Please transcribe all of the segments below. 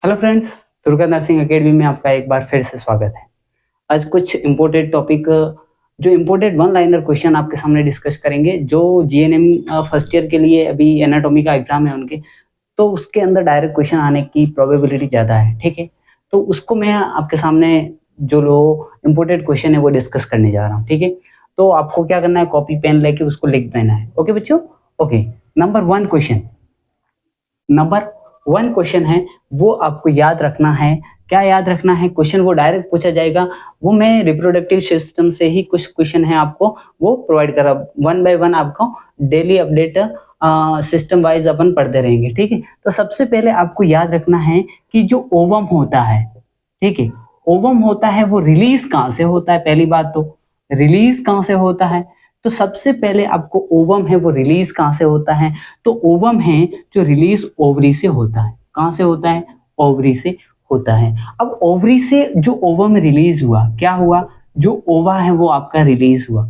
Hello friends, Durga nursing academy में आपका एक बार फिर से स्वागत है। आज कुछ इम्पोर्टेंट टॉपिक जो इम्पोर्टेंट वन लाइनर क्वेश्चन आपके सामने डिस्कस करेंगे। जो जीएनएम फर्स्ट ईयर के लिए अभी एनाटॉमी का एग्जाम है उनके, तो उसके अंदर डायरेक्ट क्वेश्चन आने की प्रोबेबिलिटी ज़्यादा है। ठीक है, तो उसको मैं आपके सामने जो इम्पोर्टेंट क्वेश्चन है वो डिस्कस करने जा रहा हूँ। ठीक है, तो आपको क्या करना है, कॉपी पेन लेके उसको लिख देना है। ओके बच्चों, ओके। नंबर वन क्वेश्चन है, वो आपको याद रखना है। क्या याद रखना है? क्वेश्चन वो डायरेक्ट पूछा जाएगा। वो मैं रिप्रोडक्टिव सिस्टम से ही कुछ क्वेश्चन है आपको वो प्रोवाइड करा, वन बाय वन आपको डेली अपडेट सिस्टम वाइज अपन पढ़ते रहेंगे। ठीक है, तो सबसे पहले आपको याद रखना है कि जो ओवम होता है, ठीक है, ओवम होता है वो रिलीज कहाँ से होता है? पहली बात तो रिलीज कहाँ से होता है, तो सबसे पहले आपको ओवम है वो रिलीज कहाँ से होता है? तो ओवम है जो रिलीज ओवरी से होता है। कहाँ से होता है? ओवरी से होता है। अब ओवरी से जो ओवम रिलीज हुआ, क्या हुआ? जो ओवा है वो आपका रिलीज हुआ।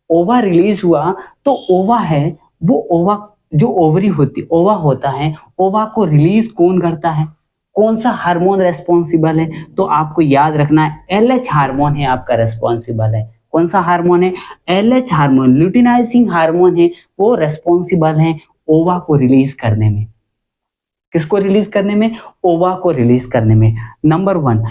ओवा रिलीज हुआ तो ओवा है वो ओवा जो ओवरी होती ओवा होता है, ओवा को रिलीज कौन करता है? कौन सा हार्मोन रेस्पॉन्सिबल है? तो आपको याद रखना है एलएच हार्मोन है आपका रेस्पॉन्सिबल है। कौन सा हार्मोन है? एलएच हार्मोन, ल्यूटिनाइजिंग हार्मोन है वो रेस्पॉन्सिबल है ओवा को रिलीज करने में। किसको रिलीज करने में? ओवा को रिलीज करने में। नंबर वन,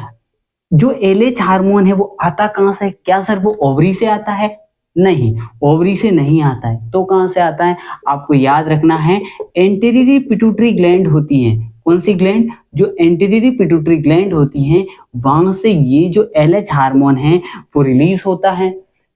जो एलएच हार्मोन है वो आता कहां से? क्या सर वो ओवरी से आता है? नहीं, ओवरी से नहीं आता है। तो कहां से आता है? आपको याद रखना है एंटेरियरी पिट्यूटरी ग्लैंड होती है। कौन सी ग्लैंड? जो एंटेरियरी पिट्यूटरी ग्लैंड होती है, वहां से ये जो एलएच हार्मोन है वो रिलीज होता है।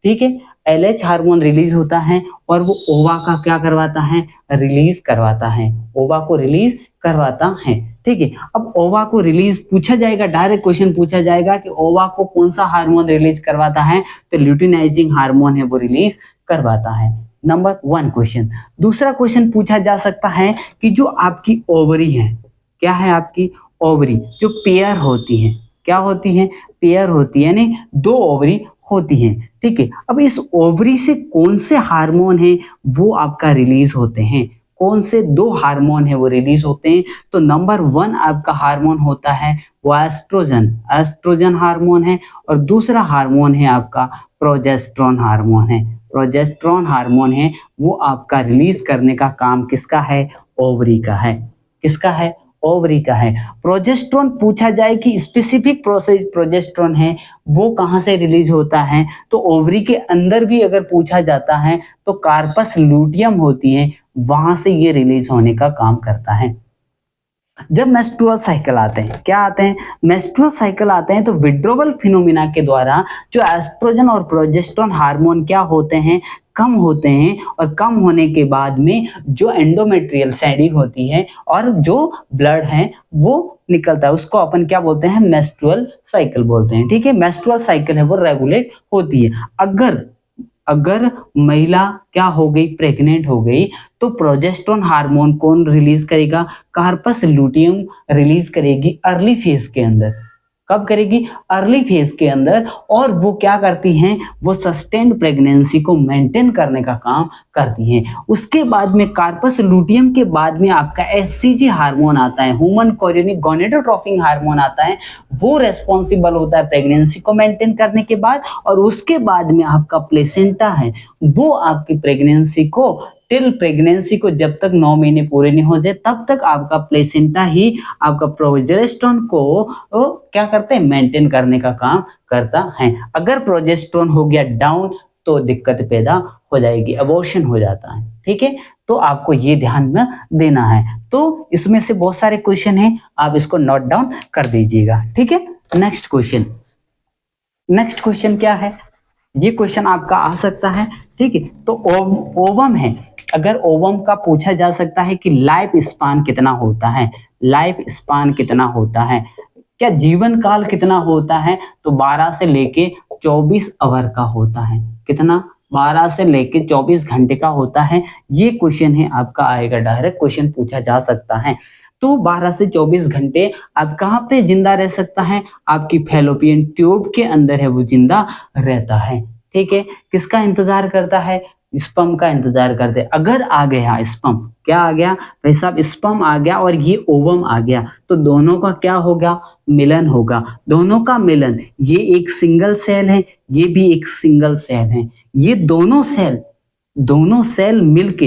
ठीक है, एलएच हार्मोन रिलीज होता है और वो ओवा का क्या करवाता है? रिलीज करवाता है। ओवा को रिलीज करवाता है। ठीक है, अब ओवा को रिलीज पूछा जाएगा, डायरेक्ट क्वेश्चन पूछा जाएगा कि ओवा को कौन सा हार्मोन रिलीज करवाता है? तो ल्यूटिनाइजिंग हार्मोन है वो रिलीज करवाता है। Number one question. दूसरा क्वेश्चन पूछा जा सकता है कि जो आपकी ओवरी है, क्या है आपकी ओवरी? जो पेयर होती है, क्या होती है? पेयर होती है, यानी दो ओवरी होती हैं। ठीक है, अब इस ओवरी से कौन से हार्मोन है वो आपका रिलीज होते हैं? कौन से दो हार्मोन है वो रिलीज होते हैं? तो नंबर वन आपका हार्मोन होता है वो एस्ट्रोजन, एस्ट्रोजन हार्मोन है। और दूसरा हार्मोन है आपका प्रोजेस्टेरोन हार्मोन है। प्रोजेस्टेरोन हार्मोन है वो आपका रिलीज करने का काम किसका है? ओवरी का है। किसका है? ओवरी का है। प्रोजेस्टेरोन पूछा जाए कि स्पेसिफिक प्रोसेस प्रोजेस्टेरोन है वो कहां से रिलीज होता है, तो ओवरी के अंदर भी अगर पूछा जाता है तो कार्पस लूटियम होती है, वहां से ये रिलीज होने का काम करता है। जब मेंस्ट्रुअल साइकिल आते हैं, क्या आते हैं? मेंस्ट्रुअल साइकिल आते हैं तो विड्रोवल फिनोमिना के द्वारा जो एस्ट्रोजन और प्रोजेस्टेरोन हार्मोन क्या होते हैं? कम होते हैं। और कम होने के बाद में जो एंडोमेट्रियल शेडिंग होती है और जो ब्लड है वो निकलता है, उसको अपन क्या बोलते हैं? मेंस्ट्रुअल साइकिल बोलते हैं। ठीक है, मेंस्ट्रुअल साइकिल है वो रेगुलेट होती है। अगर अगर महिला क्या हो गई? प्रेग्नेंट हो गई, तो प्रोजेस्टेरोन हार्मोन कौन रिलीज करेगा? कार्पस लूटियम रिलीज करेगी अर्ली फेज के अंदर। कब करेगी? अर्ली फेज के अंदर। और वो क्या करती हैं? वो सस्टेन्ड प्रेगनेंसी को मेंटेन करने का काम करती हैं। उसके बाद में कार्पस लूटियम के बाद में आपका एचसीजी हार्मोन आता है, ह्यूमन कोरियोनिक गोनेडोट्रोपिन हार्मोन आता है। वो रेस्पॉन्सिबल होता है प्रेगनेंसी को मेंटेन करने के बाद। और उसके बाद में आपका प्लेसेंटा है, वो आपकी प्रेगनेंसी को टिल प्रेगनेंसी को जब तक 9 महीने पूरे नहीं हो जाए तब तक आपका प्लेसेंटा ही आपका प्रोजेस्टेरोन को क्या करते हैं? मेंटेन करने का काम करता है। अगर प्रोजेस्टेरोन हो गया डाउन तो दिक्कत पैदा हो जाएगी, अबॉर्शन हो जाता है। ठीक है, तो आपको ये ध्यान में देना है। तो इसमें से बहुत सारे क्वेश्चन हैं, आप इसको नोट डाउन कर दीजिएगा। ठीक है, नेक्स्ट क्वेश्चन। नेक्स्ट क्वेश्चन क्या है? ये क्वेश्चन आपका आ सकता है। ठीक है, तो ओवम है, अगर ओवम का पूछा जा सकता है कि लाइफ स्पान कितना होता है? लाइफ स्पान कितना होता है? क्या जीवन काल कितना होता है? तो 12 से लेके 24 आवर का होता है। कितना? 12 से लेके 24 घंटे का होता है। ये क्वेश्चन है आपका आएगा, डायरेक्ट क्वेश्चन पूछा जा सकता है। तो 12 से 24 घंटे आप कहाँ पे जिंदा रह सकता है? आपकी फैलोपियन ट्यूब के अंदर है वो जिंदा रहता है। ठीक है, किसका इंतजार करता है? स्पर्म का इंतजार करते। अगर आ गया स्पर्म, क्या आ गया भाई साहब, स्पर्म आ गया और ये ओवम आ गया, तो दोनों का क्या होगा, मिलन होगा। दोनों का मिलन, ये एक सिंगल सेल है, ये भी एक सिंगल सेल है। ये दोनों सेल मिलके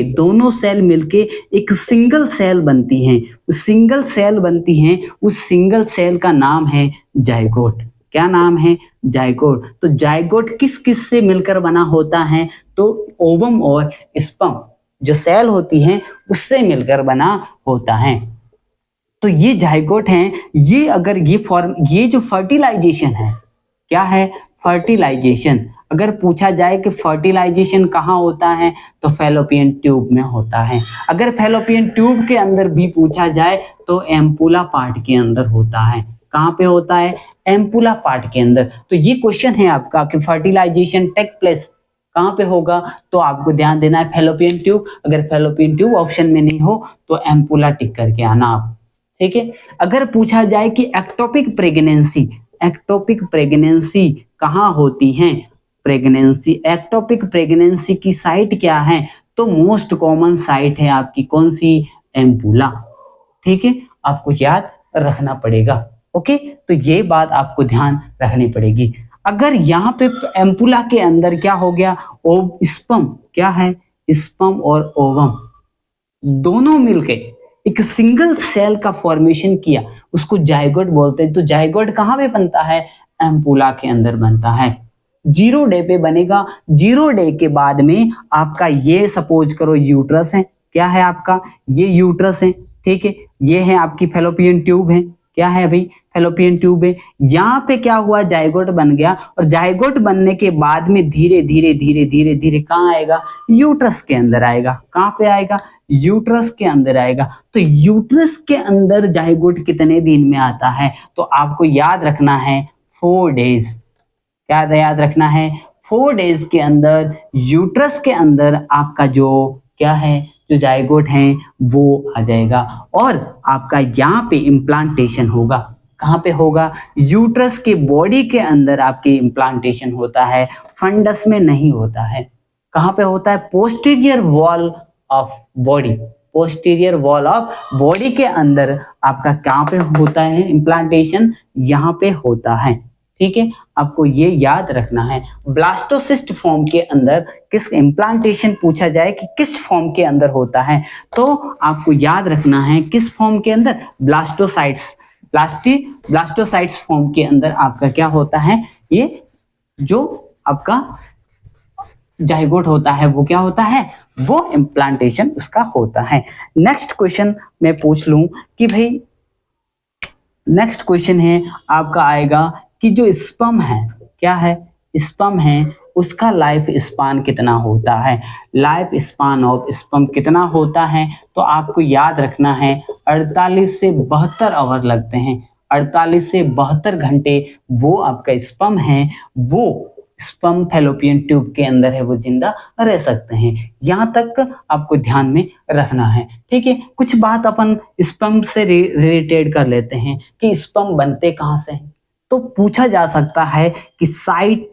एक सिंगल सेल बनती हैं। उस सिंगल सेल बनती हैं, उस सिंगल सेल का नाम है जाइगोट। क्या नाम है, जाइगोट। तो जाइगोट किस किस से मिलकर बना होता है, तो ओवम और स्पर्म जो सेल होती हैं उससे मिलकर बना होता है। तो ये जाइगोट हैं। ये अगर ये जो फर्टिलाइजेशन है, क्या है, फर्टिलाइजेशन। अगर पूछा जाए कि फर्टिलाइजेशन कहाँ होता है, तो फैलोपियन ट्यूब में होता है। अगर फैलोपियन ट्यूब के अंदर भी पूछा जाए तो एम्पुला पार्ट के अंदर होता है। कहाँ पे होता है, एम्पुला पार्ट के अंदर। तो ये क्वेश्चन है आपका कि फर्टिलाइजेशन टेक प्लेस कहाँ पे होगा, तो आपको ध्यान देना है फैलोपियन ट्यूब। अगर फैलोपियन ट्यूब ऑप्शन में नहीं हो तो एम्पुला टिक करके आना आप, ठीक है। अगर पूछा जाए कि एक्टोपिक प्रेगनेंसी कहाँ होती है, एक्टोपिक प्रेगनेंसी की साइट क्या है, तो मोस्ट कॉमन साइट है आपकी कौन सी, एम्पुला, ठीक है। आपको याद रखना पड़ेगा, ओके। तो ये बात आपको ध्यान रखनी पड़ेगी। अगर यहाँ पे एम्पुला के अंदर क्या हो गया, स्पर्म, क्या है, स्पर्म और ओवम दोनों मिलके एक सिंगल सेल का फॉर्मेशन किया, उसको जाइगोट बोलते हैं। तो जाइगोट कहाँ पे बनता है, एम्पुला के अंदर बनता है। 0 डे पे बनेगा। 0 डे के बाद में आपका ये सपोज करो यूट्रस है, क्या है आपका, ये यूट्रस है, ठीक है। ये है आपकी फैलोपियन ट्यूब है, क्या है भाई, फैलोपियन ट्यूब है। यहाँ पे क्या हुआ, जाइगोट बन गया, और जाइगोट बनने के बाद में धीरे धीरे कहाँ आएगा, यूट्रस के अंदर आएगा। कहाँ पे आएगा, यूट्रस के अंदर आएगा। तो यूट्रस के अंदर जाइगोट कितने दिन में आता है, तो आपको याद रखना है 4 डेज। क्या याद रखना है, 4 डेज के अंदर यूट्रस के अंदर आपका जो क्या है, जो जाइगोट है वो आ जाएगा। और आपका यहाँ पे इम्प्लांटेशन होगा। कहाँ पे होगा, यूट्रस के बॉडी के अंदर आपके इम्प्लांटेशन होता है, फंडस में नहीं होता है। कहाँ पे होता है, posterior wall of body, posterior wall of body के अंदर आपका कहाँ पे होता है इम्प्लांटेशन, यहाँ पे होता है, ठीक है। आपको ये याद रखना है। ब्लास्टोसिस्ट फॉर्म के अंदर किस इम्प्लांटेशन पूछा जाए कि किस फॉर्म के अंदर होता है, तो आपको याद रखना है किस फॉर्म के अंदर, ब्लास्टोसाइट्स फॉर्म के अंदर आपका क्या होता है, ये जो आपका जाइगोट होता है वो क्या होता है, वो इम्प्लांटेशन उसका होता है। नेक्स्ट क्वेश्चन मैं पूछ लूं कि भाई, नेक्स्ट क्वेश्चन है आपका आएगा कि जो स्पर्म है, क्या है, स्पर्म है, उसका लाइफ स्पान कितना होता है, लाइफ स्पान ऑफ स्पर्म कितना होता है, तो आपको याद रखना है 48 से 72 आवर लगते हैं। 48 से 72 घंटे वो आपका स्पर्म है, वो स्पर्म फैलोपियन ट्यूब के अंदर है, वो जिंदा रह सकते हैं। यहाँ तक आपको ध्यान में रखना है, ठीक है। कुछ बात अपन स्पर्म से रिलेटेड कर लेते हैं कि स्पर्म बनते कहाँ से हैं। तो पूछा जा सकता है कि साइट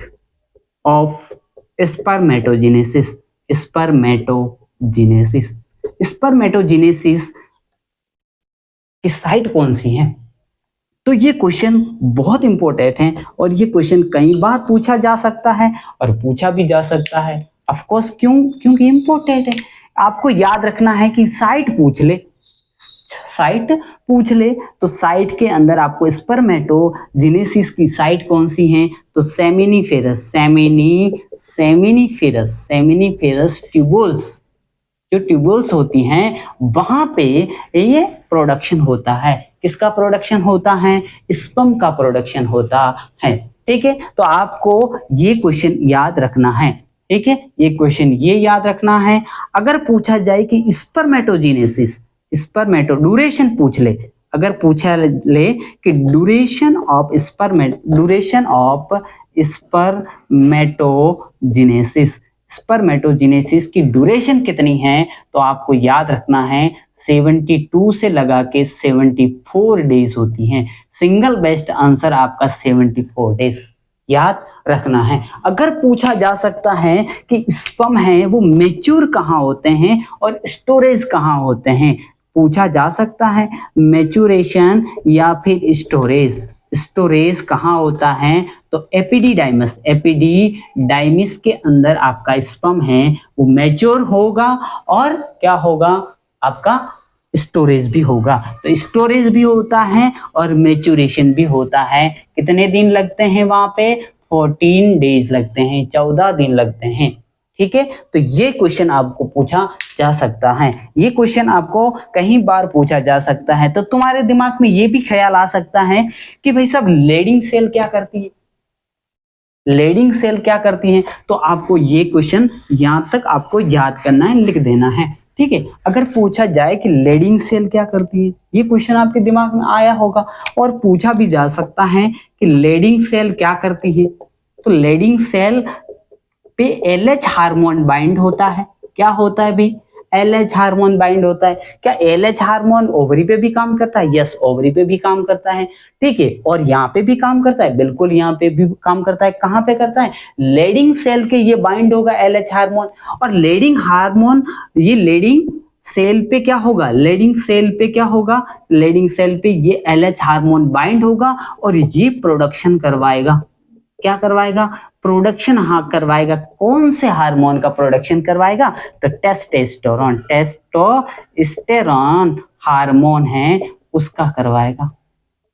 ऑफ स्पर्मेटोजेनेसिस, स्पर्मेटोजेनेसिस की साइट कौन सी है। तो ये क्वेश्चन बहुत इंपॉर्टेंट है, और ये क्वेश्चन कई बार पूछा जा सकता है और पूछा भी जा सकता है। ऑफ कोर्स, क्योंकि इंपॉर्टेंट है। आपको याद रखना है कि साइट पूछ ले तो साइट के अंदर आपको स्पर्मेटोजेनेसिस की साइट कौन सी है, तो सेमिनिफेरस ट्यूबुल्स, जो ट्यूबुल्स होती हैं वहां पे ये प्रोडक्शन होता है। किसका प्रोडक्शन होता है, स्पर्म का प्रोडक्शन होता है, ठीक है। तो आपको ये क्वेश्चन याद रखना है, ठीक है, ये क्वेश्चन ये याद रखना है। अगर पूछा जाए कि स्पर्मेटोजेनेसिस, ड्यूरेशन पूछ ले, अगर पूछा ले कि ड्यूरेशन ऑफ स्पर्मेटोजेनेसिस की ड्यूरेशन कितनी है, तो आपको याद रखना है 72 से लगा के 74 डेज होती हैं। सिंगल बेस्ट आंसर आपका 74 डेज, याद रखना है। अगर पूछा जा सकता है कि स्पर्म है वो मैच्योर कहाँ होते हैं और स्टोरेज कहाँ होते हैं, पूछा जा सकता है मैच्योरेशन या फिर स्टोरेज। स्टोरेज कहाँ होता है तो एपिडिडाइमस, एपिडिडाइमिस के अंदर आपका स्पर्म है वो मैच्योर होगा और क्या होगा आपका स्टोरेज भी होगा। तो स्टोरेज भी होता है और मैच्योरेशन भी होता है। कितने दिन लगते हैं वहां पे 14 डेज लगते हैं, 14 दिन लगते हैं। ठीक है, तो ये क्वेश्चन आपको पूछा जा सकता है, ये क्वेश्चन आपको कई बार पूछा जा सकता है। तो तुम्हारे दिमाग में ये भी ख्याल आ सकता है कि भाई साहब लेडिंग सेल क्या करती है, लेडिंग सेल क्या करती है, तो आपको ये क्वेश्चन यहां तक आपको याद करना है, लिख देना है। ठीक है, अगर पूछा जाए कि लेडिंग सेल क्या करती है, ये क्वेश्चन आपके दिमाग में आया होगा। और पूछा भी जा सकता है कि लेडिंग सेल क्या करती है, तो लेडिंग सेल पे एलएच हार्मोन बाइंड होता है। क्या होता है भाई, एलएच हार्मोन बाइंड होता है। क्या एलएच हार्मोन ओवरी पे भी काम करता है? यस, ओवरी पे भी काम करता है। ठीक है, और यहाँ पे भी काम करता है, बिल्कुल यहाँ पे भी काम करता है। कहाँ पे करता है? लेडिंग सेल के ये बाइंड होगा एलएच हार्मोन, और लेडिंग हार्मोन ये लेडिंग सेल पे क्या होगा, लेडिंग सेल पे क्या होगा, लेडिंग सेल पे ये एलएच हार्मोन बाइंड होगा और ये प्रोडक्शन करवाएगा। क्या करवाएगा? प्रोडक्शन हाँ करवाएगा। कौन से हार्मोन का प्रोडक्शन करवाएगा? तो टेस्टोस्टेरोन, टेस्टोस्टेरोन हार्मोन है उसका करवाएगा।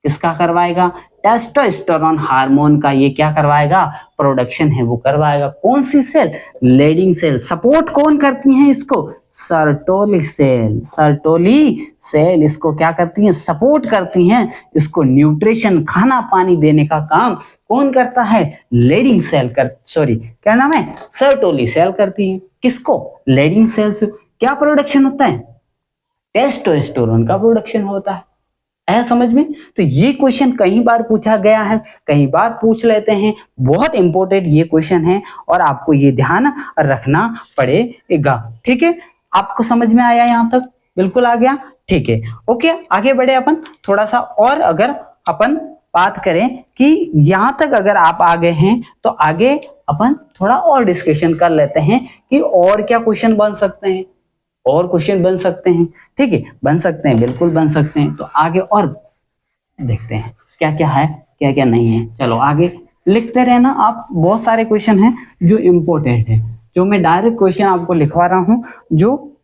किसका करवाएगा? टेस्टोस्टेरोन हार्मोन का ये क्या करवाएगा? प्रोडक्शन है वो करवाएगा। कौन सी सेल? Leading cell. सपोर्ट कौन करती है इसको? सर्टोली सेल, सर्टोली सेल इसको क्या करती है? सपोर्ट करती हैं। इसको न्यूट्रिशन खाना पानी देने का काम कौन करता है? लेडिंग सेल कर, सॉरी क्या नाम है? सर्टोली सेल करती है। किसको? लेडिंग सेल से क्या प्रोडक्शन होता है? टेस्टोस्टेरोन का प्रोडक्शन होता है। है समझ में? तो ये क्वेश्चन कई बार पूछा गया है, कई बार पूछ लेते हैं। बहुत इंपॉर्टेंट ये क्वेश्चन है और आपको ये ध्यान रखना पड़ेगा। ठीक है, आपको समझ में आया यहां तक? बिल्कुल आ गया। ठीक है, ओके, आगे बढ़े अपन थोड़ा सा। और अगर अपन बात करें कि यहां तक अगर आप आ गए हैं तो आगे अपन थोड़ा और डिस्कशन कर लेते हैं कि और क्या क्वेश्चन बन सकते हैं, और क्वेश्चन बन सकते हैं। ठीक है, बन सकते हैं, बिल्कुल बन सकते हैं। तो आगे और देखते हैं क्या क्या है, क्या क्या नहीं है। चलो आगे लिखते रहना आप। बहुत सारे क्वेश्चन हैं जो इम्पोर्टेंट है, जो मैं डायरेक्ट क्वेश्चन आपको लिखवा रहा हूं जो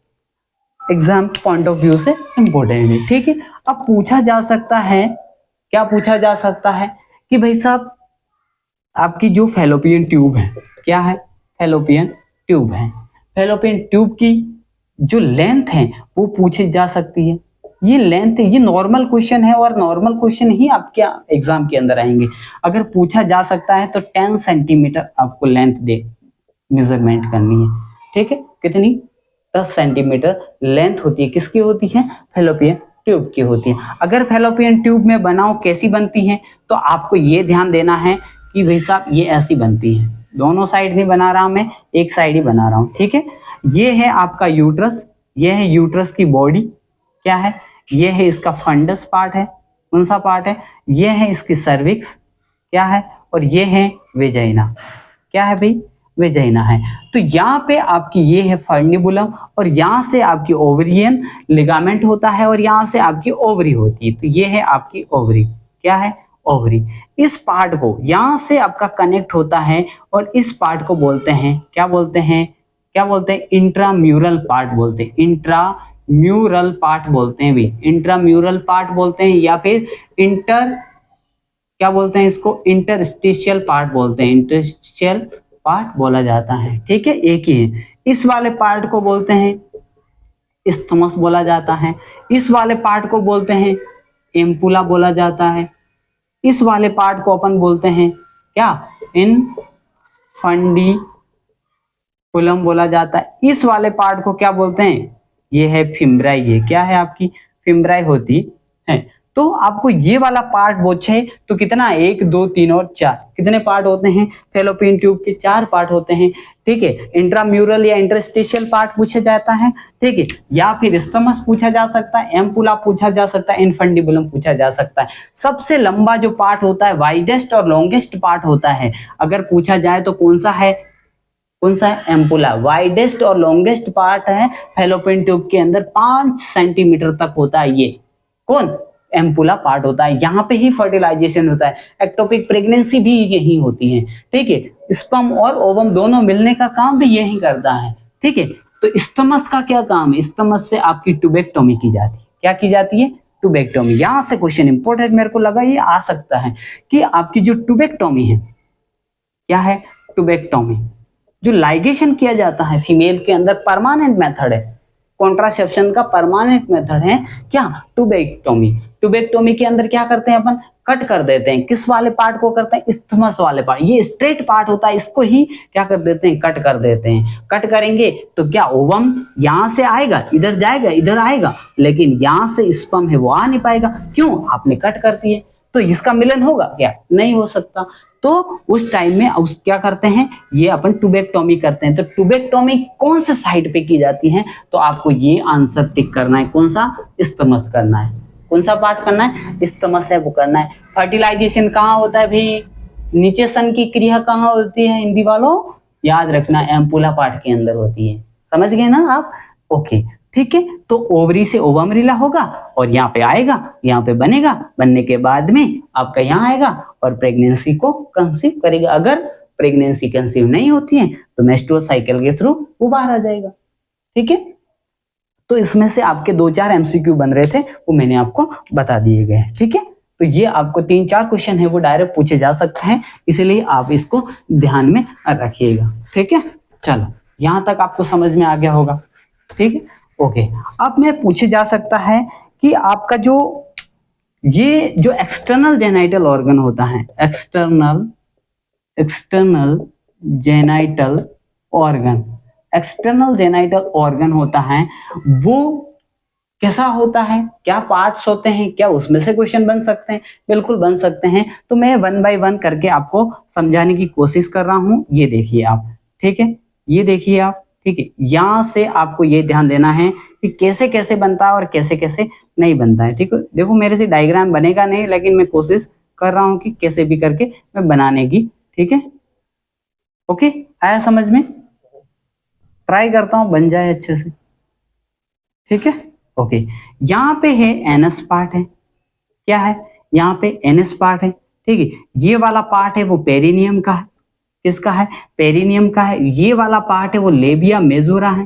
एग्जाम पॉइंट ऑफ व्यू से इम्पोर्टेंट है। ठीक है, अब पूछा जा सकता है, क्या पूछा जा सकता है कि भाई साहब आपकी जो फैलोपियन ट्यूब है, क्या है? फैलोपियन ट्यूब है। फैलोपियन ट्यूब की जो लेंथ है वो पूछी जा सकती है। ये लेंथ, ये नॉर्मल क्वेश्चन है और नॉर्मल क्वेश्चन ही आपके एग्जाम के अंदर आएंगे। अगर पूछा जा सकता है तो 10 सेंटीमीटर आपको लेंथ दे मेजरमेंट करनी है। ठीक है, कितनी? 10 सेंटीमीटर लेंथ होती है। किसकी होती है? फैलोपियन ट्यूब की होती है। अगर फैलोपियन ट्यूब में बनाओ कैसी बनती है, तो आपको ये ध्यान देना है कि भाई साहब ये ऐसी बनती है। दोनों साइड नहीं बना रहा मैं, एक साइड ही बना रहा हूं। ठीक है, ये है आपका यूट्रस, ये है यूट्रस की बॉडी, क्या है? ये है इसका फंडस पार्ट है। कौन सा पार्ट है? ये है इसकी सर्विक्स, क्या है? और ये है वेजाइना, क्या है भाई? वेजाइना है। तो यहाँ पे आपकी ये है फर्निबुलम और यहाँ से आपकी ओवरियन लिगामेंट होता है और यहाँ से आपकी ओवरी होती है। तो ये है आपकी ओवरी, क्या है? ओवरी। इस पार्ट को यहाँ से आपका कनेक्ट होता है और इस पार्ट को बोलते हैं, क्या बोलते हैं? क्या बोलते हैं? इंट्राम्यूरल पार्ट बोलते हैं, इंट्राम्यूरल पार्ट बोलते हैं भी, इंट्राम्यूरल पार्ट बोलते हैं या फिर इंटर, क्या बोलते हैं इसको? इंटरस्टिशियल पार्ट बोलते हैं, इंटरस्टिशियल पार्ट बोला जाता है। ठीक है, एक ही है। इस वाले पार्ट को बोलते हैं इस्थमस बोला जाता है। इस वाले पार्ट को बोलते हैं एम्पुला बोला जाता है। इस वाले पार्ट को अपन बोलते हैं क्या? इनफंडिबुलम बोला जाता है। इस वाले पार्ट को क्या बोलते हैं? ये है फिम्ब्राई, ये क्या है आपकी? फिम्ब्राई होती है। तो आपको ये वाला पार्ट पूछे तो कितना, 1 2 3 और 4 कितने पार्ट होते हैं, फैलोपियन ट्यूब के 4 पार्ट होते हैं, ठीक है। इंट्राम्यूरल या इंटरस्टिशियल पार्ट पूछा जाता है, ठीक है, या फिर स्टमस पूछा जा सकता है, एम्पुला पूछा जा सकता है, इनफंडिबुलम पूछा जा सकता है। सबसे लंबा जो पार्ट होता है, वाइडेस्ट और लॉन्गेस्ट पार्ट होता है, अगर पूछा जाए तो कौन सा है, कौन सा है, एम्पुला। वाइडेस्ट और लॉन्गेस्ट पार्ट है फैलोपियन ट्यूब के अंदर, 5 सेंटीमीटर तक होता है, ये कौन, एम्पुला पार्ट होता है। यहाँ पे ही फर्टिलाइजेशन होता है, एक्टोपिक प्रेगनेंसी भी यही होती है, ठीक है। स्पर्म और ओवम दोनों मिलने का काम भी यही करता है, ठीक है। तो स्टमस का क्या काम है, स्टमस से आपकी ट्यूबेक्टोमी की जाती है, क्या की जाती है, ट्यूबेक्टोमी। यहां से क्वेश्चन इंपॉर्टेंट मेरे को लगा ये आ सकता है कि आपकी जो ट्यूबेक्टोमी है, क्या है, ट्यूबेक्टोमी, जो लाइगेशन किया जाता है फीमेल के अंदर, परमानेंट मेथड है, कॉन्ट्रासेप्शन का परमानेंट मेथड है क्या, ट्यूबेक्टोमी। ट्यूबेक्टोमी के अंदर क्या करते हैं अपन, कट कर देते हैं, किस वाले पार्ट को करते हैं, इस्थमस वाले पार्ट, ये स्ट्रेट पार्ट होता है, इसको ही क्या कर देते हैं, कट कर देते हैं। कट करेंगे तो क्या, ओवम यहां से आएगा, इधर जाएगा, इधर आएगा, लेकिन यहां से स्पर्म है वो आ नहीं पाएगा, क्यों, आपने कट कर दिए, तो इसका मिलन होगा क्या, नहीं हो सकता। तो उस टाइम में उस क्या करते हैं, ये अपन ट्यूबेक्टोमी करते हैं। तो ट्यूबेक्टोमी कौन से साइड पे की जाती है, तो आपको ये आंसर टिक करना है, कौन सा, इस्थमस करना है, कौन सा पार्ट करना है, इस्थमस है वो करना है। फर्टिलाइजेशन कहाँ होता है भाई, नीचे सन की क्रिया कहाँ होती है हिंदी वालों, याद रखना, एम्पुला पार्ट के अंदर होती है, समझ गए ना आप, ओके, ठीक है। तो ओवरी से ओवम रिला होगा और यहाँ पे आएगा, यहाँ पे बनेगा, बनने के बाद में आपका यहाँ आएगा और प्रेगनेंसी को कंसीव करेगा। अगर प्रेगनेंसी कंसीव नहीं होती है तो मेंस्ट्रुअल साइकिल के थ्रू वो बाहर आ जाएगा, ठीक है। तो इसमें से आपके 2-4 एमसीक्यू बन रहे थे, वो मैंने आपको बता दिए गए, ठीक है। तो ये आपको 3-4 क्वेश्चन है वो डायरेक्ट पूछे जा सकते हैं, इसलिए आप इसको ध्यान में रखिएगा, ठीक है। चलो यहां तक आपको समझ में आ गया होगा, ठीक है, ओके। अब मैं पूछे जा सकता है कि आपका जो ये जो एक्सटर्नल जेनाइटल ऑर्गन होता है, external genital organ, external genital organ होता है, वो कैसा होता है, क्या पार्ट्स होते हैं, क्या उसमें से क्वेश्चन बन सकते हैं, बिल्कुल बन सकते हैं। तो मैं 1 बाय 1 करके आपको समझाने की कोशिश कर रहा हूं, ये देखिए आप, ठीक है, ये देखिए आप, ठीक है। यहां से आपको ये ध्यान देना है कि कैसे कैसे बनता है और कैसे कैसे नहीं बनता है, ठीक है। देखो मेरे से डायग्राम बनेगा नहीं, लेकिन मैं कोशिश कर रहा हूं कि कैसे भी करके मैं बनाने की, ठीक है, ओके, आया समझ में, ट्राई करता हूं बन जाए अच्छे से, ठीक है, ओके। यहाँ पे है एनस पार्ट है, क्या है, यहाँ पे एनस पार्ट है, ठीक है। ये वाला पार्ट है वो पेरिनियम का है, किसका है, पेरिनियम का है। ये वाला पार्ट है वो लेबिया मेजोरा है,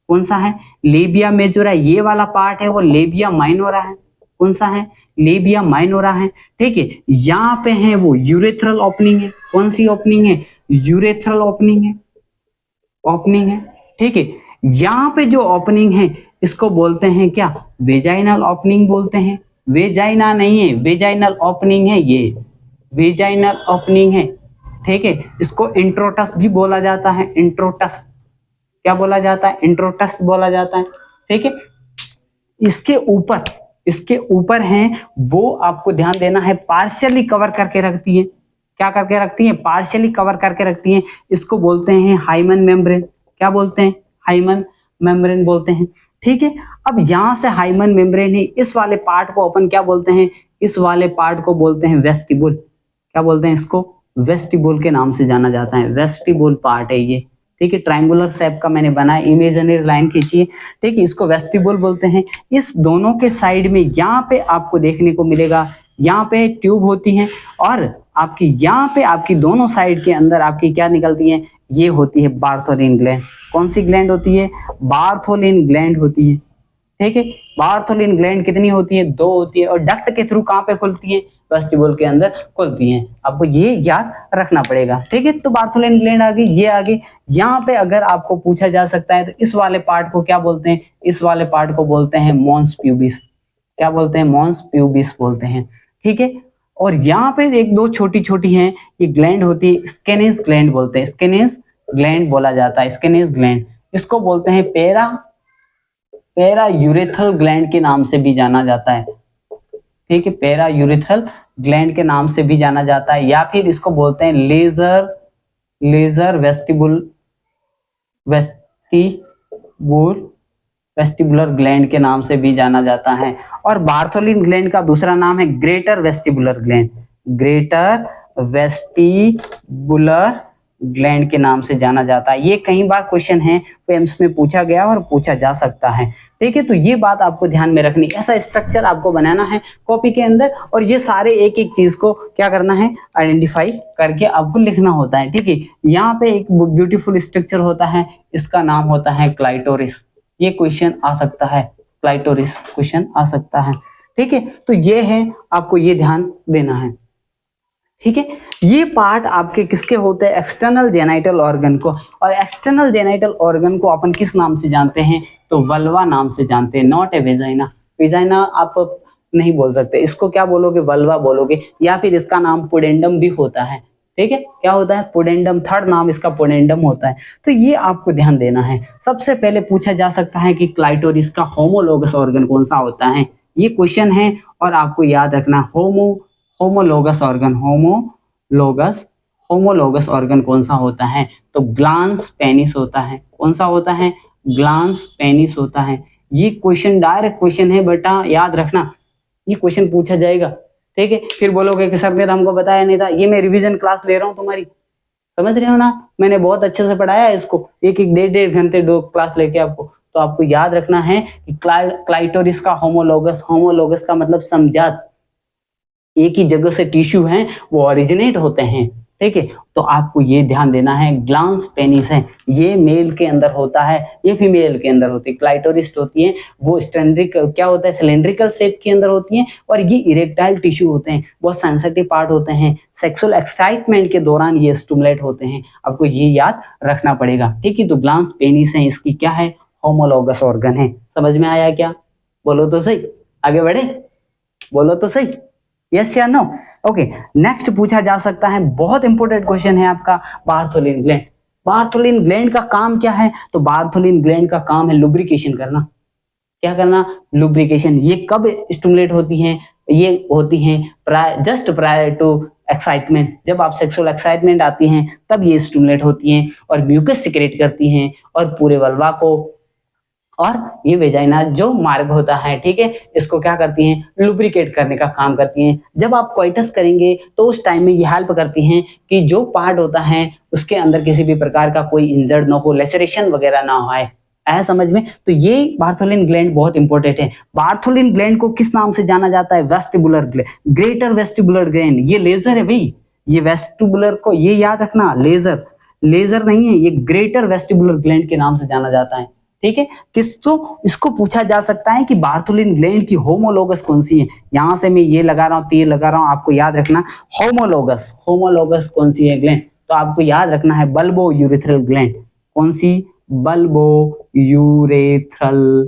कौन सा है, लेबिया मेजोरा। ये वाला पार्ट है वो लेबिया माइनोरा है, कौन सा है, लेबिया माइनोरा है, ठीक है। यहाँ पे है वो यूरेथ्रल ओपनिंग है, कौन सी ओपनिंग है, यूरेथ्रल ओपनिंग है, ओपनिंग है, ठीक है। यहाँ पे जो ओपनिंग है इसको बोलते हैं क्या, वेजाइनल ओपनिंग बोलते हैं, वेजाइना नहीं है, वेजाइनल ओपनिंग है, ये वेजाइनल ओपनिंग है, ठीक है। इसको इंट्रोटस भी बोला जाता है, इंट्रोटस, क्या बोला जाता है, इंट्रोटस बोला जाता है, ठीक है। इसके ऊपर हैं वो आपको ध्यान देना है, पार्शियली कवर करके रखती है, क्या करके रखती है, पार्शियली कवर करके रखती है। इसको बोलते हैं हाइमन मेम्ब्रेन, क्या बोलते हैं, हाइमन मेम्ब्रेन बोलते हैं, ठीक है। अब यहां से हाइमन मेम्ब्रेन है, इस वाले पार्ट को अपन क्या बोलते हैं, इस वाले पार्ट को बोलते हैं वेस्टिबुल, क्या बोलते हैं इसको, वेस्टिबुल के नाम से जाना जाता है, वेस्टिबुल पार्ट है ये, ठीक है। ट्रायंगुलर शेप का मैंने बनाया, इमेजिनरी लाइन खींचिए, ठीक है, इसको वेस्टिबुल बोलते हैं। इस दोनों के साइड में यहाँ पे आपको देखने को मिलेगा, यहाँ पे ट्यूब होती है और आपकी यहाँ पे आपकी दोनों साइड के अंदर आपकी क्या निकलती है, ये होती है बार्थोलिन ग्लैंड। कौन सी ग्लैंड होती है, बार्थोलिन ग्लैंड होती है, ठीक है। बार्थोलिन ग्लैंड कितनी होती है, 2 होती है, और डक्ट के थ्रू कहाँ पे खुलती है, वेस्टिबुल के अंदर खुलती हैं, आपको ये याद रखना पड़ेगा, ठीक है। तो बार्थोलिन ग्लैंड आ गई, ये आ गई। यहाँ पे अगर आपको पूछा जा सकता है तो इस वाले पार्ट को क्या बोलते हैं, इस वाले पार्ट को बोलते हैं मॉन्स प्यूबिस, क्या बोलते हैं, मॉन्स प्यूबिस बोलते हैं, ठीक है। और यहाँ पे 1-2 छोटी छोटी हैं ये ग्लैंड होती है, स्केनेस ग्लैंड बोलते हैं, स्केनेस ग्लैंड बोला जाता है, स्केनेस ग्लैंड। इसको बोलते हैं पेरा यूरेथ्रल ग्लैंड के नाम से भी जाना जाता है, ठीक है, पैरा यूरेथ्रल ग्लैंड के नाम से भी जाना जाता है, या फिर इसको बोलते हैं लेजर वेस्टिबुलर ग्लैंड के नाम से भी जाना जाता है। और बार्थोलिन ग्लैंड का दूसरा नाम है greater vestibular gland, greater vestibular gland के नाम से जाना जाता है। ये कई बार क्वेश्चन है एम्स में पूछा गया और पूछा जा सकता है। ठीक है, तो ये बात आपको ध्यान में रखनी, ऐसा स्ट्रक्चर आपको बनाना है कॉपी के अंदर, और ये सारे एक एक चीज को क्या करना है, आइडेंटिफाई करके आपको लिखना होता है। ठीक है, यहाँ पे एक ब्यूटीफुल स्ट्रक्चर होता है, इसका नाम होता है क्लाइटोरिस। ये क्वेश्चन आ सकता है, क्लाइटोरिस क्वेश्चन आ सकता है। ठीक है, तो ये है, आपको ये ध्यान देना है। ठीक है, ये पार्ट आपके किसके होते हैं, एक्सटर्नल जेनाइटल ऑर्गन को। और एक्सटर्नल जेनाइटल ऑर्गन को अपन किस नाम से जानते हैं, तो वल्वा नाम से जानते हैं, नॉट ए वेजाइना। वेजाइना आप नहीं बोल सकते, इसको क्या बोलोगे, वल्वा बोलोगे, या फिर इसका नाम पुडेंडम भी होता है। ठीक है, क्या होता है, पुडेंडम, थर्ड नाम इसका पुडेंडम होता है। तो ये आपको ध्यान देना है। सबसे पहले पूछा जा सकता है कि क्लाइटोरिस का होमोलोगस ऑर्गन कौन सा होता है, ये क्वेश्चन है, और आपको याद रखना होमोलोगस ऑर्गन, होमोलोगस ऑर्गन कौन सा होता है, तो ग्लांस पेनिस होता है। कौन सा होता है, ग्लांस पेनिस होता है। ये क्वेश्चन डायरेक्ट क्वेश्चन है बेटा, याद रखना, ये क्वेश्चन पूछा जाएगा। ठीक है, फिर बोलोगे कि सर ने तो हमको बताया नहीं था, ये मैं रिवीजन क्लास ले रहा हूँ तुम्हारी, समझ रहे हो ना, मैंने बहुत अच्छे से पढ़ाया है इसको, एक एक डेढ़ घंटे क्लास लेके आपको। तो आपको याद रखना है कि क्लाइटोरिस का होमोलोगस का मतलब समजात, एक ही जगह से टिश्यू हैं वो ओरिजिनेट होते हैं। ठीक है, तो आपको ये ध्यान देना है, ग्लांस पेनिस है, ये मेल के अंदर होता है, ये फीमेल के अंदर होती है। क्लाइटोरिस होती है वो क्या होता है, सिलेंड्रिकल शेप के अंदर होती है, और ये इरेक्टाइल टिश्यू होते हैं, बहुत सेंसिटिव पार्ट होते हैं, सेक्सुअल एक्साइटमेंट के दौरान ये स्टिमुलेट होते हैं। आपको ये याद रखना पड़ेगा। ठीक है, तो ग्लांस पेनिस है, इसकी क्या है, होमोलोगस ऑर्गन है। समझ में आया क्या, बोलो तो सही, आगे बढ़े, बोलो तो सही, यस या नो। ओके, नेक्स्ट पूछा जा सकता है, बहुत इंपॉर्टेंट क्वेश्चन है आपका, बार्थोलिन ग्लैंड। बार्थोलिन ग्लैंड का काम क्या है, तो बार्थोलिन ग्लैंड का काम है लुब्रिकेशन करना। क्या करना, लुब्रिकेशन। ये कब स्टिमुलेट होती हैं, ये होती हैं जस्ट प्रायर टू एक्साइटमेंट, जब आप सेक्सुअल एक्साइटमेंट आती हैं तब ये स्टिमुलेट होती हैं, और म्यूकस सिक्रेट करती हैं, और पूरे वल्वा को, और ये वेजाइना जो मार्ग होता है, ठीक है, इसको क्या करती हैं, लुब्रिकेट करने का काम करती हैं। जब आप कोइटस करेंगे तो उस टाइम में ये हेल्प करती हैं कि जो पार्ट होता है उसके अंदर किसी भी प्रकार का कोई इंजर्ड ना हो, लेसरेशन वगैरह ना हो, आया समझ में। तो ये बार्थोलिन ग्लैंड बहुत इंपॉर्टेंट है। बार्थोलिन ग्लैंड को किस नाम से जाना जाता है, vestibular gland, greater vestibular gland. ये लेजर है भाई, ये वेस्टिबुलर को ये याद रखना, लेजर नहीं है, ये ग्रेटर वेस्टिबुलर ग्लैंड के नाम से जाना जाता है। ठीक है, इसको पूछा जा सकता है कि बार्थोलिन ग्लैंड की होमोलोगस कौन सी है। यहां से मैं ये लगा रहा हूं, तीर लगा रहा हूं, आपको याद रखना होमोलोगस कौन सी है ग्लैंड, तो आपको याद रखना है बल्बो यूरेथ्रल ग्लैंड। कौन सी, बल्बो यूरेथ्रल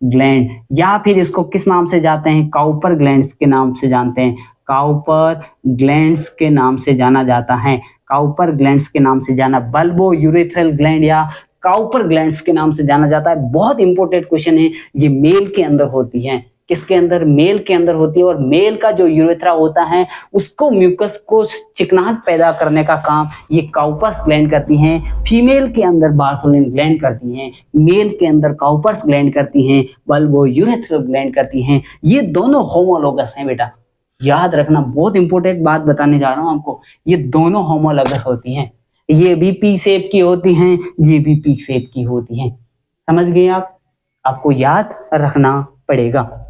ग्लैंड, या फिर इसको किस नाम से जानते हैं, काउपर ग्लैंड्स के नाम से जानते हैं, काउपर ग्लैंड्स के नाम से जाना जाता है, काउपर ग्लैंड्स के नाम से जाना, बल्बो यूरेथ्रल ग्लैंड या काउपर ग्लैंड्स के नाम से जाना जाता है। बहुत इंपॉर्टेंट क्वेश्चन है, ये मेल के अंदर होती है, किसके अंदर, मेल के अंदर होती है, और मेल का जो यूरेथ्रा होता है उसको म्यूकस को चिकनाहट पैदा करने का काम ये काउपर्स ग्लैंड करती हैं। फीमेल के अंदर बार्थोलिन ग्लैंड करती हैं, मेल के अंदर काउपर्स ग्लैंड करती हैं, बल्बो यूरेथ्रल ग्लैंड करती हैं। ये दोनों होमोलोगस हैं बेटा, याद रखना, बहुत इंपॉर्टेंट बात बताने जा रहा हूं आपको, ये दोनों होमोलोगस होती हैं, ये भी पी शेप की होती हैं, ये भी पी शेप की होती हैं। समझ गए आप, आपको याद रखना पड़ेगा।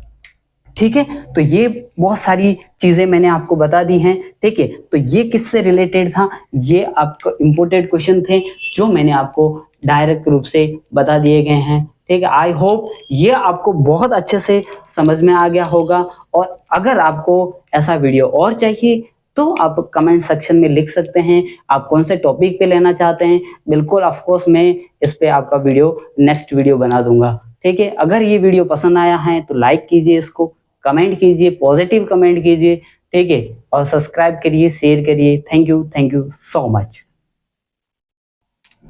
ठीक है, तो ये बहुत सारी चीजें मैंने आपको बता दी हैं। ठीक है, तो ये किससे रिलेटेड था, ये आपको इंपॉर्टेंट क्वेश्चन थे जो मैंने आपको डायरेक्ट रूप से बता दिए गए हैं। ठीक है, आई होप ये आपको बहुत अच्छे से समझ में आ गया होगा। और अगर आपको ऐसा वीडियो और चाहिए तो आप कमेंट सेक्शन में लिख सकते हैं, आप कौन से टॉपिक पे लेना चाहते हैं। बिल्कुल ऑफ कोर्स मैं इस पे आपका नेक्स्ट वीडियो बना दूंगा। ठीक है, अगर ये वीडियो पसंद आया है तो लाइक कीजिए, इसको कमेंट कीजिए, पॉजिटिव कमेंट कीजिए। ठीक है, और सब्सक्राइब करिए, शेयर करिए। Thank you so much.